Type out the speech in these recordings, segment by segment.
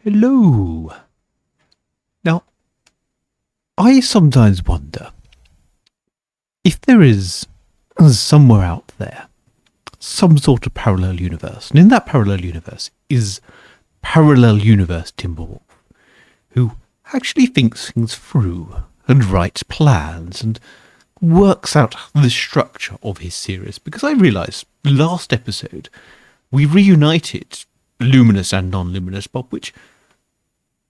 Hello. Now, I sometimes wonder if there is somewhere out there some sort of parallel universe, and in that parallel universe is parallel universe Timberwolf, who actually thinks things through and writes plans and works out the structure of his series. Because I realised last episode we reunited Luminous and Non-Luminous Bob, which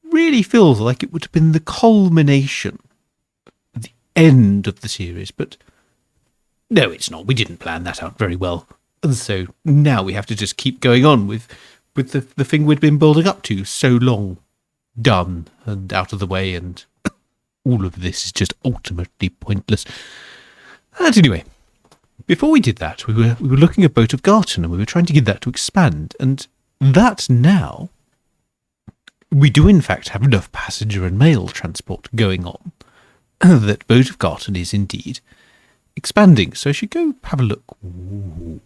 really feels like it would have been the culmination, the end of the series, but no, it's not. We didn't plan that out very well. And so now we have to just keep going on with the thing we'd been building up to so long, done and out of the way, and all of this is just ultimately pointless. And anyway, before we did that, we were looking at Boat of Garten, and we were trying to get that to expand, and that now we do in fact have enough passenger and mail transport going on that Boat of Garten is indeed expanding. So I should go have a look. Ooh.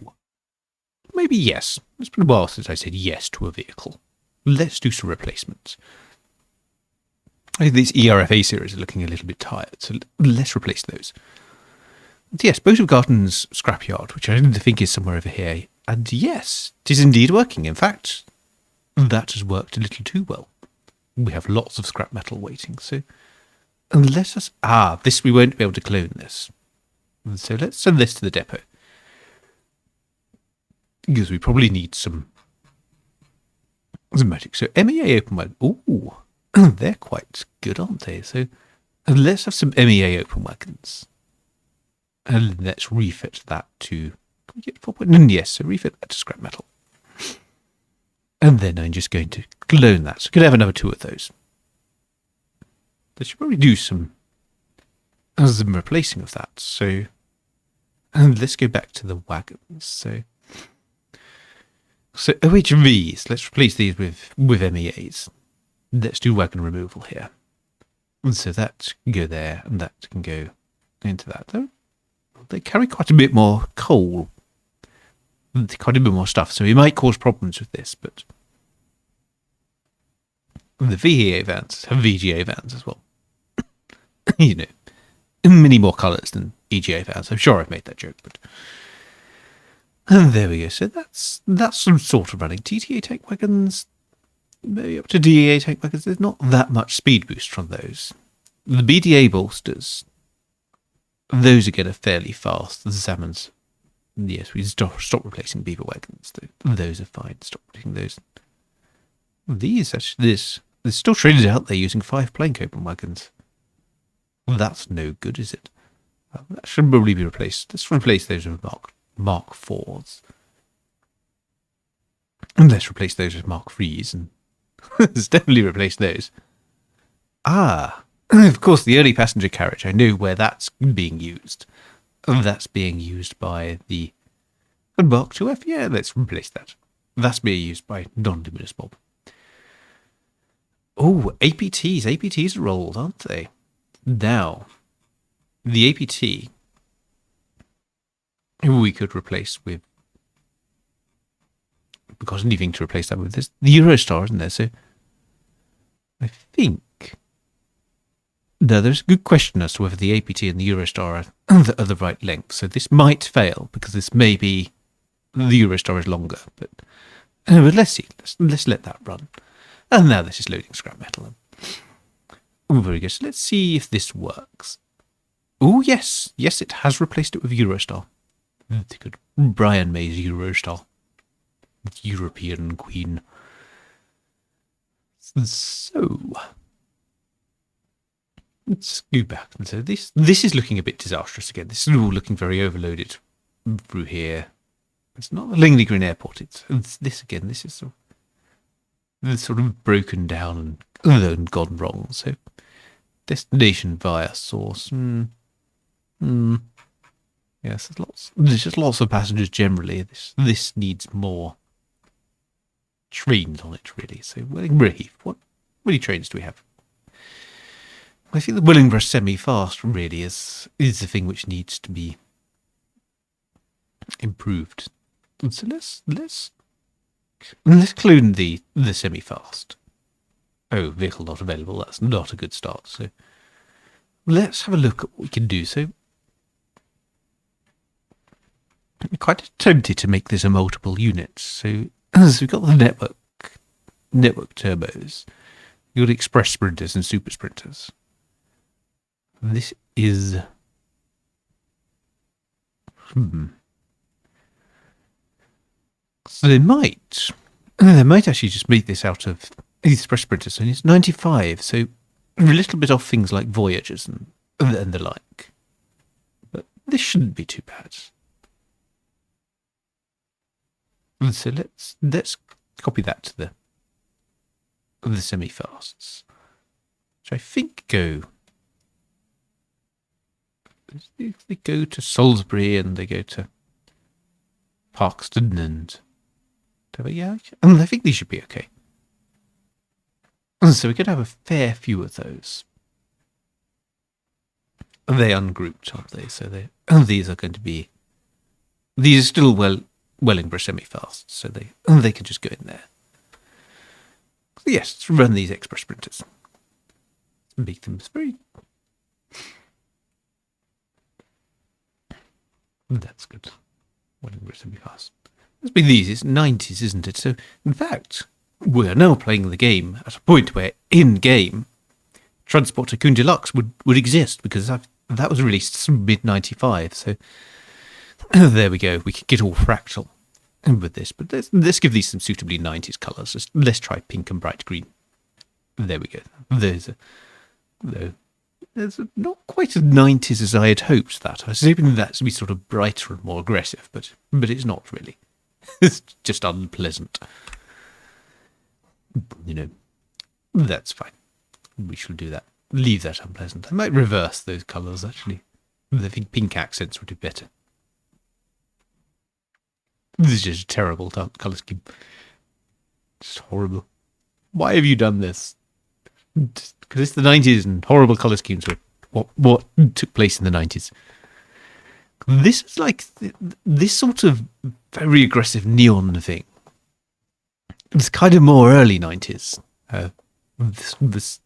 Maybe yes. It's been a while since I said yes to a vehicle. Let's do some replacements. I think these ERFA series are looking a little bit tired, so let's replace those. Yes, Boat of Garten's scrapyard, which I think is somewhere over here. And yes, it is indeed working. In fact, that has worked a little too well. We have lots of scrap metal waiting, so let us... this, we won't be able to clone this. So let's send this to the depot. Because we probably need some magic. So MEA open wagon. Ooh, they're quite good, aren't they? So let's have some MEA open wagons. And let's refit that to... Can we get 4 point? Yes, so refit that to scrap metal. And then I'm just going to clone that. So I could have another 2 of those. I should probably do some replacing of that. So, and let's go back to the wagons. So OHVs, let's replace these with MEAs. Let's do wagon removal here. And so that can go there, and that can go into that. They carry quite a bit more coal, quite a bit more stuff, so it might cause problems with this, but the VEA vans have VGA vans as well. You know, many more colours than EGA vans. I'm sure I've made that joke, but... And there we go. So that's some sort of running. TTA tank wagons, maybe up to DEA tank wagons. There's not that much speed boost from those. The BDA bolsters, those again are fairly fast. The salmons, yes, we stop replacing beaver wagons. Those are fine. Stop replacing those. These actually, there's still traders out there using 5 plank open wagons. Well, that's no good, is it? That should probably be replaced. Let's replace those with Mark 4s. And let's replace those with Mark 3s. And let's definitely replace those. Of course, the early passenger carriage. I know where that's being used. That's being used by the Mark 2F. Yeah, let's replace that. That's being used by Non-Luminous Bob. Oh, APTs. APTs are old, aren't they? Now, the APT we could replace with... Because anything to replace that with. There's the Eurostar, isn't there? So I think... No, there's a good question as to whether the APT and the Eurostar are the right length. So this might fail, because this may be... The Eurostar is longer. But let's see. Let's let that run. And now this is loading scrap metal. Oh, very good. So let's see if this works. Oh, yes. Yes, it has replaced it with Eurostar. The good Brian May's Eurostar. European Queen. So, let's go back. And so this is looking a bit disastrous again. This is all looking very overloaded through here. It's not the Langley Green Airport. It's this again. This is sort of broken down and gone wrong. So, destination via source. Yes, there's just lots of passengers generally. This needs more trains on it, really. So, Wellingborough Heath, what many trains do we have? I think the Wellingborough semi-fast really is the thing which needs to be improved. And so let's clone the semi-fast. Oh, vehicle not available. That's not a good start. So let's have a look at what we can do. So I'm quite tempted to make this a multiple units. So as we've got the network turbos, you've got express sprinters and super sprinters. This is so they might actually just make this out of express sprinters. And it's 95, so a little bit off things like Voyagers and the like. But this shouldn't be too bad. So let's copy that to the semi-fasts. So I think they go to Salisbury and they go to Parkston and yeah, I think these should be okay. So we could have a fair few of those. They ungrouped, aren't they? So these are going to be. These are still Wellingborough semi-fast, so they can just go in there. So yes, let's run these express sprinters. Make them very. That's good. Wellingborough semi-fast. It's been these. It's 90s, isn't it? So in fact, we're now playing the game at a point where in-game Transport Tycoon Deluxe would exist, because that was released mid-95. So there we go. We could get all fractal with this, but let's give these some suitably 90s colours. Let's try pink and bright green. There we go. There's not quite as 90s as I had hoped that. I was hoping that to be sort of brighter and more aggressive, but it's not really. It's just unpleasant. That's fine. We shall do that. Leave that unpleasant. I might reverse those colours, actually. I think pink accents would do better. This is just a terrible colour scheme. It's horrible. Why have you done this? Because it's the 90s and horrible colour schemes were what took place in the 90s. This is like this sort of very aggressive neon thing. It's kind of more early 90s. This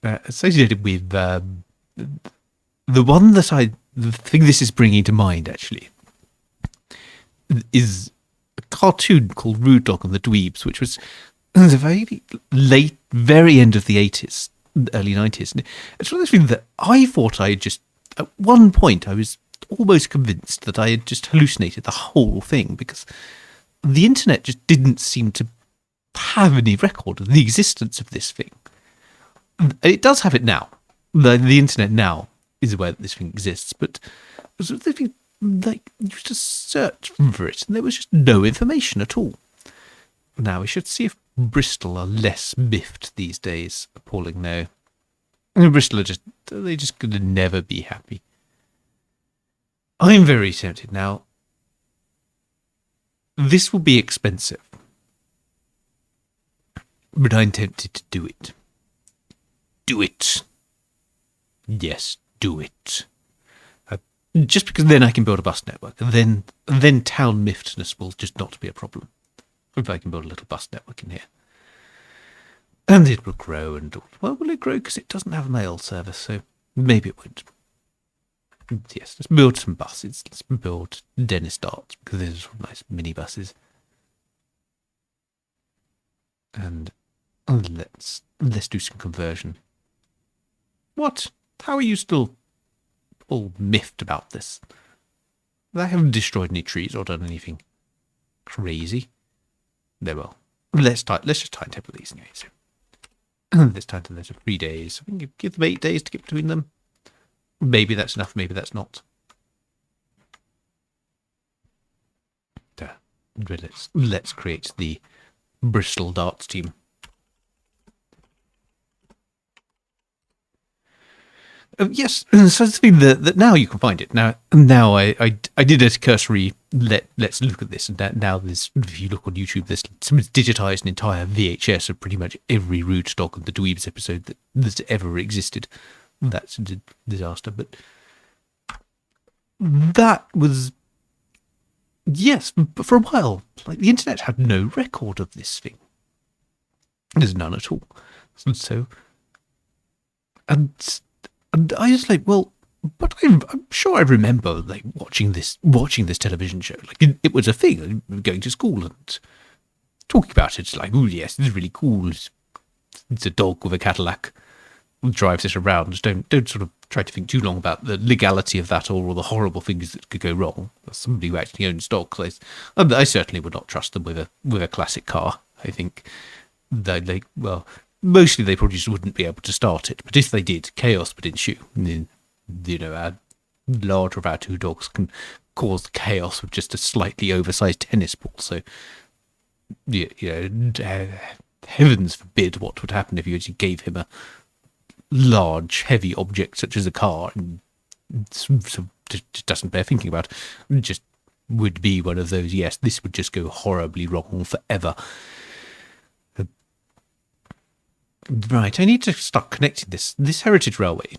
associated with the thing this is bringing to mind, actually, is a cartoon called Rude Dog and the Dweebs, which was the very late, very end of the 80s, early 90s. And it's one of those things that I thought I had just, at one point, I was almost convinced that I had just hallucinated the whole thing, because the internet just didn't seem to have any record of the existence of this thing. It does have it now. The internet now is aware that this thing exists, but the thing, like, you just search for it, and there was just no information at all. Now we should see if Bristol are less miffed these days. Appalling now. Bristol are just going to never be happy. I'm very tempted now. This will be expensive, but I'm tempted to do it. Do it. Yes, do it. Just because then I can build a bus network, and then town miffedness will just not be a problem. If I can build a little bus network in here. And it will grow, and, well, will it grow? Because it doesn't have a mail service, so maybe it won't. Yes, let's build some buses. Let's build Dennis Darts, because these are nice mini buses. And let's do some conversion. What? How are you still all miffed about this? I haven't destroyed any trees or done anything crazy. There, well, let's just timetable these anyway. So this time to 3 days. I think give them 8 days to get between them. Maybe that's enough. Maybe that's not. Let's create the Bristol Darts team. Yes, so it's the thing that now you can find it. Now I did a cursory let's look at this, and now there's, if you look on YouTube, there's someone's digitized an entire VHS of pretty much every Rude Dog and the Dweebs episode that's ever existed. That's a disaster, but that was, yes, but for a while, like, the internet had no record of this thing. There's none at all. And so, and I was like, well, but I'm sure I remember like watching this television show. Like it was a thing. Going to school and talking about it. It's like, oh yes, this is really cool. It's a dog with a Cadillac. Drives it around. Don't sort of try to think too long about the legality of that or all the horrible things that could go wrong. Somebody who actually owns dogs, I certainly would not trust them with a classic car. I think mostly they probably just wouldn't be able to start it. But if they did, chaos would ensue. Our larger of our two dogs can cause chaos with just a slightly oversized tennis ball. So, heavens forbid what would happen if you actually gave him a large, heavy object such as a car, and just doesn't bear thinking about. It just would be one of those, yes, this would just go horribly wrong forever. Right, I need to start connecting this heritage railway.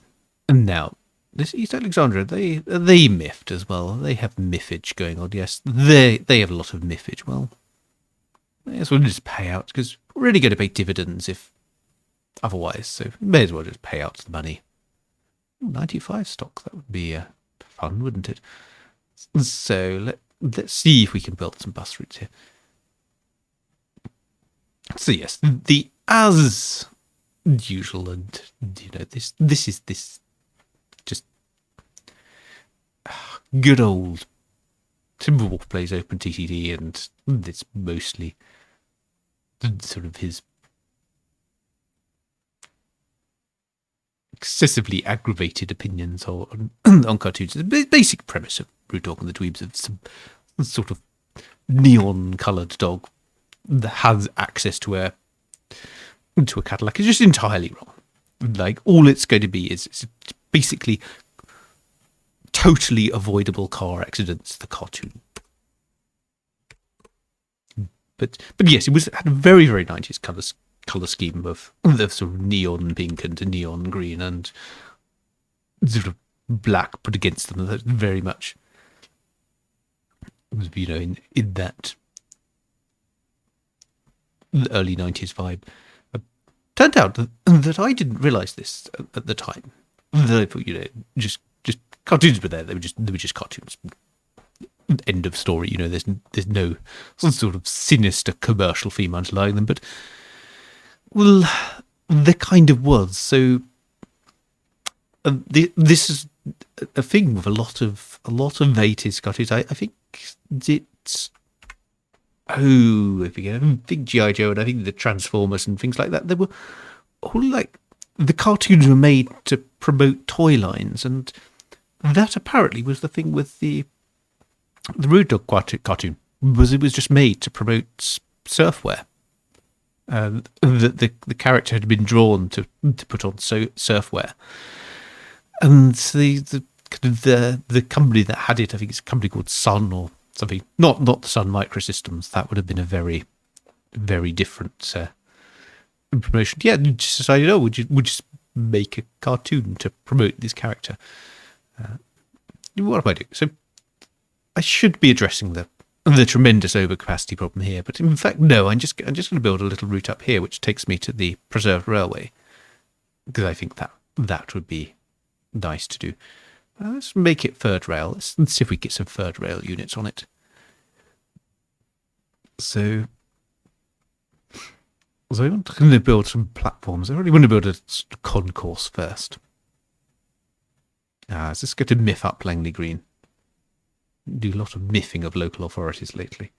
And now, this East Alexandria, they miffed as well. They have miffage going on, yes. They have a lot of miffage. Well, I guess we'll just pay out, because we're really going to pay dividends if otherwise, so may as well just pay out the money. 95 stock, that would be fun, wouldn't it? So let's see if we can build some bus routes here. So yes, the as usual, and this is just good old Timberwolf plays OpenTTD, and it's mostly sort of his excessively aggravated opinions on cartoons. The basic premise of Rude Dog and the Dweebs of some sort of neon-coloured dog that has access to a Cadillac is just entirely wrong. Like, all it's going to be is basically totally avoidable car accidents, the cartoon. But yes, it had a very, very 90s colour scheme of the sort of neon pink and neon green and sort of black put against them. That very much was, in that early 90s vibe. Turned out that I didn't realise this at the time. That I thought, just cartoons were there. They were just cartoons. End of story. There's no sort of sinister commercial theme underlying them, but well, there kind of was. So this is a thing with a lot of 80s cartoons. I think it's I think G.I. Joe and I think the Transformers and things like that. They were all like, the cartoons were made to promote toy lines, and that apparently was the thing with the Rude Dog cartoon. It was just made to promote surfwear. The character had been drawn to put on surfwear, and the company that had it, I think it's a company called Sun or something, not the Sun Microsystems. That would have been a very, very different promotion. Yeah, just decided, we'll just make a cartoon to promote this character. What am I doing? So I should be addressing the tremendous overcapacity problem here, but in fact, no. I'm just going to build a little route up here, which takes me to the preserved railway, because I think that would be nice to do. Let's make it third rail. Let's see if we get some third rail units on it. So I want to build some platforms. I really want to build a concourse first. Is this going to miff up Langley Green? Do a lot of miffing of local authorities lately.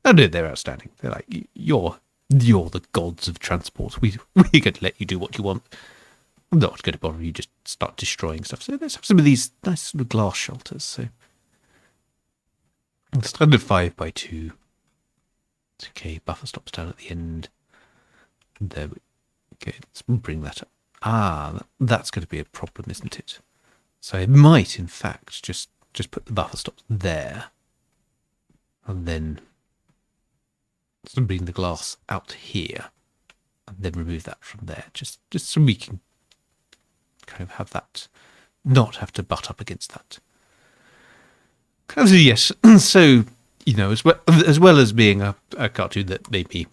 Oh no, they're outstanding. They're like, you're the gods of transport. We're going to let you do what you want. I'm not going to bother you, just start destroying stuff. So let's have some of these nice sort of glass shelters. So let's do 5x2. It's okay, buffer stops down at the end. There we go. Let's bring that up. That's going to be a problem, isn't it? So I might, in fact, just put the buffer stops there, and then bring the glass out here, and then remove that from there, just so we can kind of have that, not have to butt up against that. Yes, so as well as being a cartoon that made me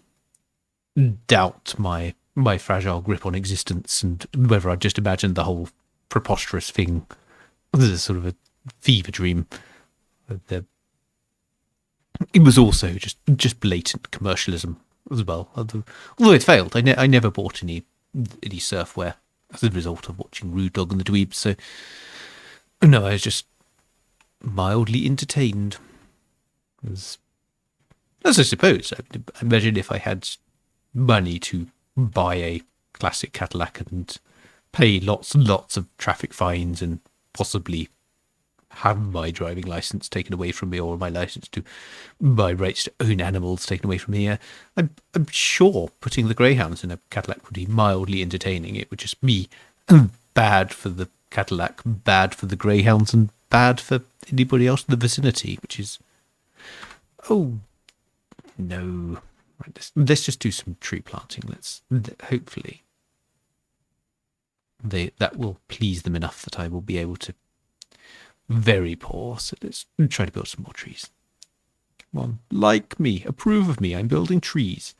doubt my fragile grip on existence and whether I've just imagined the whole preposterous thing as a sort of a fever dream. It was also just blatant commercialism as well. Although it failed, I never bought any surfwear as a result of watching Rude Dog and the Dweebs. So no, I was just mildly entertained. As I suppose, I imagine if I had money to buy a classic Cadillac and pay lots and lots of traffic fines and possibly have my driving license taken away from me, or my license to my rights to own animals taken away from me, I'm sure putting the greyhounds in a Cadillac would be mildly entertaining. It would just be bad for the Cadillac, bad for the greyhounds, and bad for anybody else in the vicinity, which is... Oh, no. Right, let's just do some tree planting. Hopefully that will please them enough that I will be able to... Very poor, so let's try to build some more trees. Come on, like me, approve of me, I'm building trees.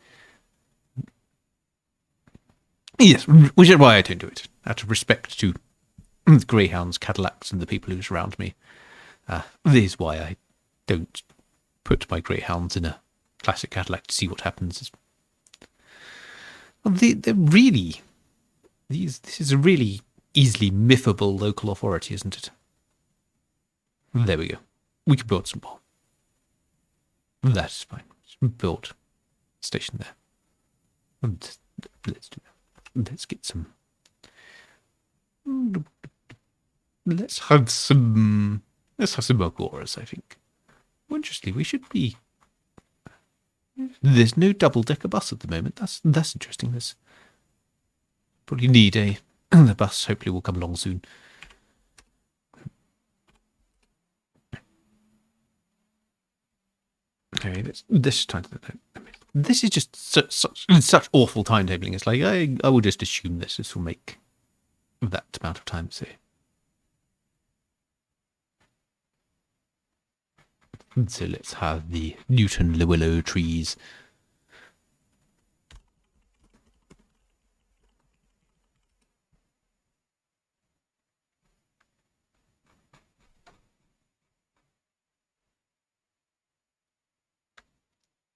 Yes, which is why I don't do it, out of respect to the greyhounds, Cadillacs, and the people who surround me. This is why I don't put my greyhounds in a classic Cadillac to see what happens. They're really... This is a really easily mythable local authority, isn't it? There we go. We can build some more. That's fine. Just build a station there. And let's do that. Let's get some... Let's have some Agoras, I think. Well, interestingly, we should be... There's no double-decker bus at the moment. That's interesting. There's probably need the bus hopefully will come along soon. Okay, this time. This is just such awful timetabling. It's like I will just assume this will make that amount of time. So let's have the Newton Willow trees.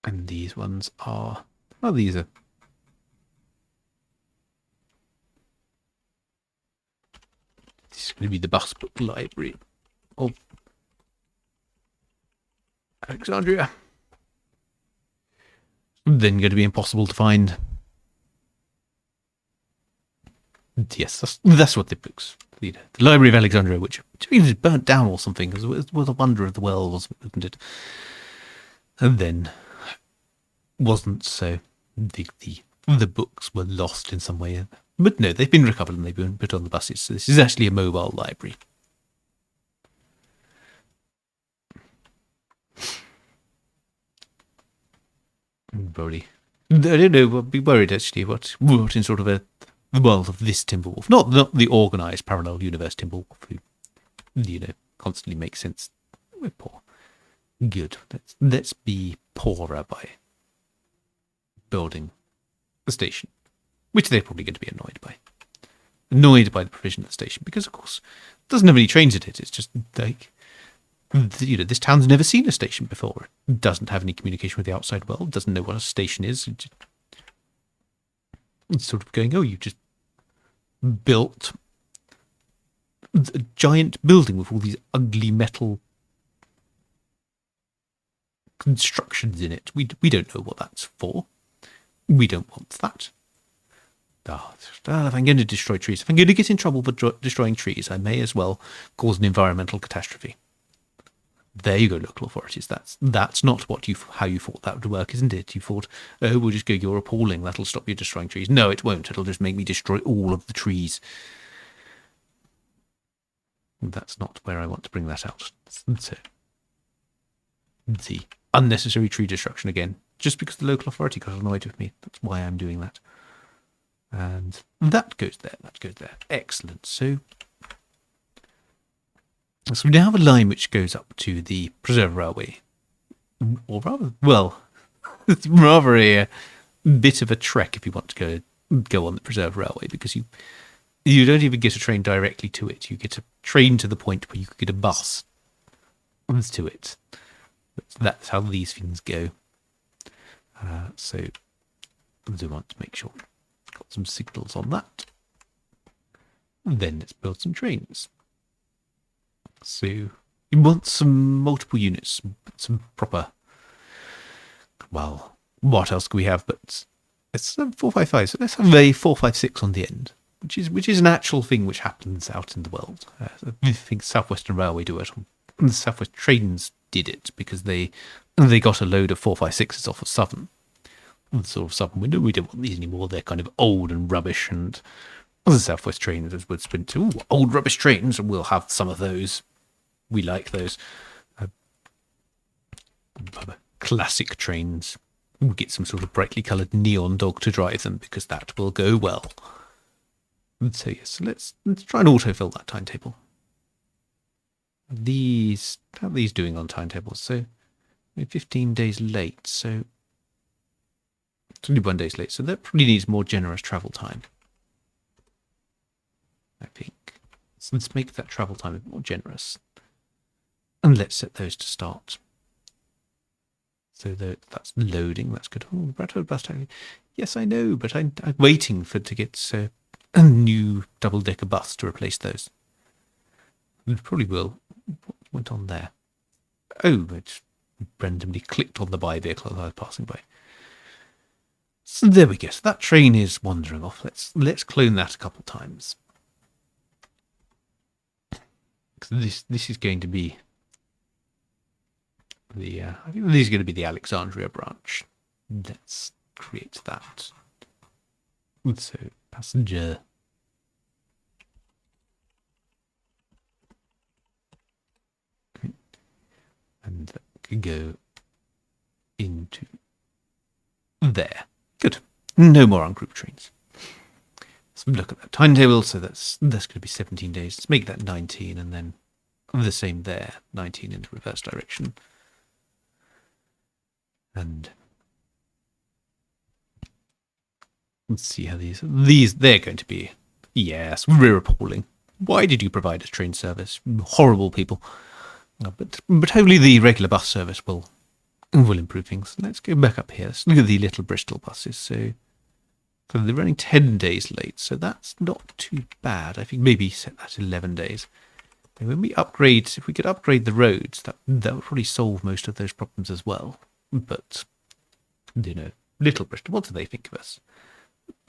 And these ones are... Well, these are... This is going to be the bus book library of Alexandria. Then going to be impossible to find. Yes, that's what the books... The Library of Alexandria, which is burnt down or something, because it was a wonder of the world, wasn't it? And then... wasn't, so the books were lost in some way. But no, they've been recovered and they've been put on the buses. So this is actually a mobile library. Probably, I don't know. I'll be worried actually what in sort of the world of this Timberwolf, not the organised parallel universe Timberwolf, who constantly makes sense. We're poor. Good. Let's be poorer by building the station, which they're probably going to be annoyed by the provision of the station, because of course it doesn't have any trains at it. It's just like, this town's never seen a station before. It doesn't have any communication with the outside world, doesn't know what a station is. It's sort of going, oh, you just built a giant building with all these ugly metal constructions in it. We don't know what that's for. We don't want that. If I'm going to destroy trees, if I'm going to get in trouble for destroying trees, I may as well cause an environmental catastrophe. There you go, local authorities. That's not how you thought that would work, isn't it? You thought, oh, we'll just go, you're appalling, that'll stop you destroying trees. No, it won't. It'll just make me destroy all of the trees. That's not where I want to bring that out. So, the unnecessary tree destruction again, just because the local authority got annoyed with me. That's why I'm doing that. And that goes there, that goes there. Excellent. So we now have a line which goes up to the Preserve Railway. Or rather, well, it's rather a bit of a trek if you want to go on the Preserve Railway, because you don't even get a train directly to it. You get a train to the point where you could get a bus to it. But that's how these things go. So I want to make sure we've got some signals on that. And then let's build some trains. So you want some multiple units, some proper. Well, what else can we have? But it's 455. So let's have a 456 on the end, which is an actual thing which happens out in the world. I think Southwestern Railway do it. The Southwest Trains did it because they got a load of 456s off of Southern. The sort of Southern window. We don't want these anymore. They're kind of old and rubbish, and the Southwest Trains would sprint to old rubbish trains, and we'll have some of those. We like those. Classic trains. We'll get some sort of brightly coloured neon dog to drive them, because that will go well. And so yes, let's try and autofill that timetable. How are these doing on timetables? So we're 15 days late, so 21 days late, so that probably needs more generous travel time, I think. So let's make that travel time a bit more generous. And let's set those to start. So that's loading, that's good. Oh, the Bradford bus taxi. Yes, I know, but I'm waiting to get a new double-decker bus to replace those. It probably will. What went on there? Oh, it randomly clicked on the buy vehicle as I was passing by. So there we go. So that train is wandering off. Let's clone that a couple of times. Because this is going to be I think this is going to be the Alexandria branch. Let's create that. So passenger. And that could go into there. Good. No more ungroup trains. So look at that timetable. So that's going to be 17 days. Let's make that 19, and then the same there. 19 in the reverse direction. And let's see how these they're going to be. Yes, we're appalling. Why did you provide us train service? Horrible people. But hopefully the regular bus service will improve things. Let's go back up here. Let's look at the little Bristol buses. So they're running 10 days late, so that's not too bad. I think maybe set that 11 days. And when we upgrade, if we could upgrade the roads, that would probably solve most of those problems as well. But, little Bristol, what do they think of us?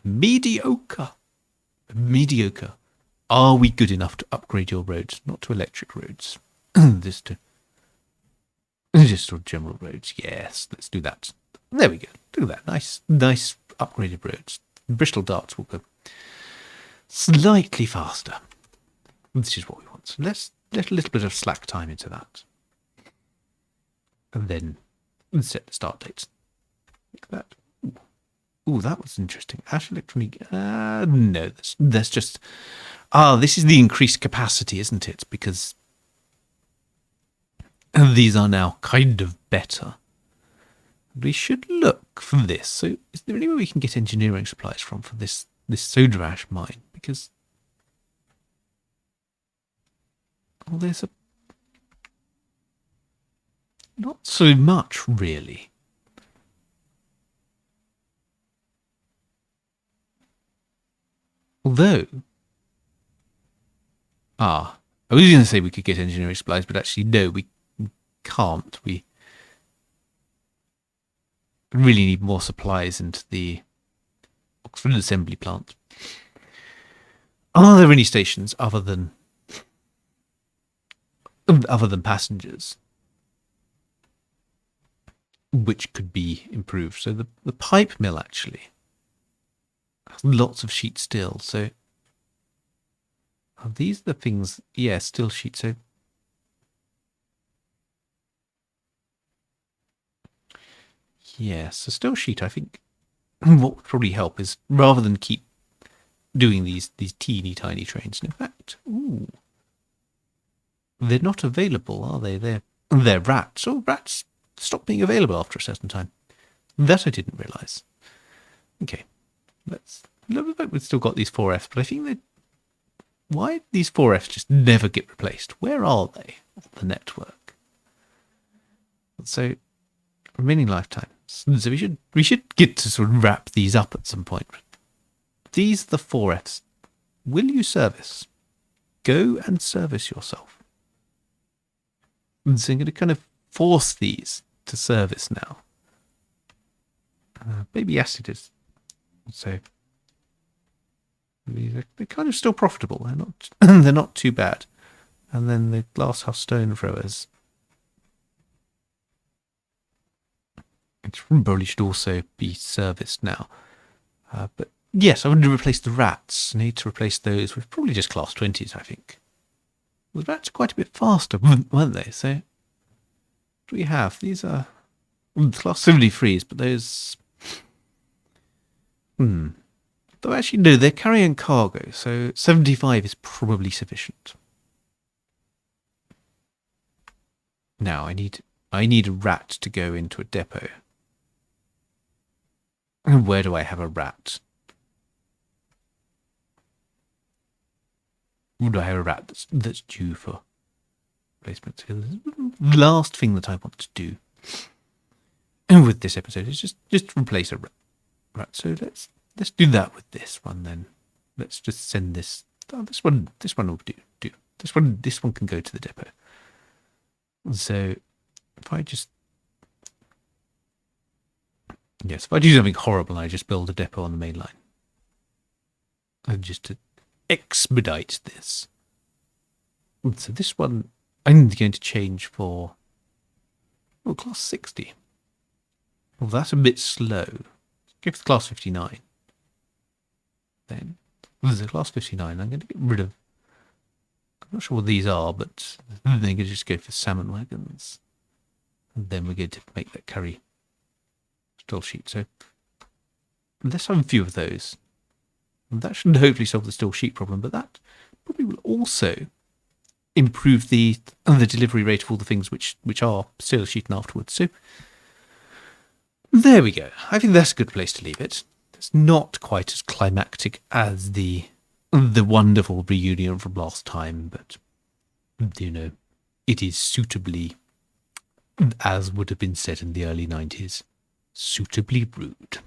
Mediocre. Mediocre. Are we good enough to upgrade your roads? Not to electric roads. Just sort of general roads. Yes, let's do that. There we go. Look at that. Nice upgraded roads. Bristol Darts will go slightly faster. This is what we want. So let's let a little bit of slack time into that. And then set the start dates. Like that. Ooh, that was interesting. Ash Electronic. No, that's just. This is the increased capacity, isn't it? Because these are now kind of better. We should look for this. So, is there any way we can get engineering supplies for this soda ash mine? Because there's not so much really. Although, I was going to say we could get engineering supplies, but actually no, we can't. We really need more supplies into the Oxford assembly plant. Are there any stations other than passengers which could be improved? So the pipe mill actually has lots of sheet still. So are these the things? Yeah, still sheet. So yeah, so still sheet. I think what would probably help is rather than keep doing these teeny tiny trains. And in fact, they're not available, are they? They're rats. Oh, rats stop being available after a certain time. That I didn't realise. Okay, we've still got these 4Fs, but I think that why these 4Fs just never get replaced? Where are they on the network? So, remaining lifetime. So we should get to sort of wrap these up at some point. These are the 4Fs. Will you service? Go and service yourself. And so I'm going to kind of force these to service now. Baby acid is so they're kind of still profitable. They're not they're not too bad. And then the glasshouse stone throwers, which probably should also be serviced now. But yes, I want to replace the rats. I need to replace those with probably just class 20s, I think. The rats are quite a bit faster, weren't they? So what do we have? These are class 73s, but those though actually no, they're carrying cargo, so 75 is probably sufficient. Now I need a rat to go into a depot. And where do I have a rat? Where do I have a rat that's due for placement? The last thing that I want to do with this episode is just replace a rat. Right, so let's do that with this one then. Let's just send this. Oh, this one will do. This one can go to the depot. So if I just if I do something horrible, I just build a depot on the main line, and just to expedite this. So this one I'm going to change for class 60. Well, that's a bit slow. Go for the class 59. Then there's a class 59. I'm going to get rid of. I'm not sure what these are, but I'm going to just go for salmon wagons. And then we're going to make that carry still sheet. So let's have a few of those. And that should hopefully solve the still sheet problem, but that probably will also improve the delivery rate of all the things which are still sheeting afterwards. So there we go. I think that's a good place to leave it. It's not quite as climactic as the wonderful reunion from last time, but it is suitably, as would have been said in the early 90s, suitably rude.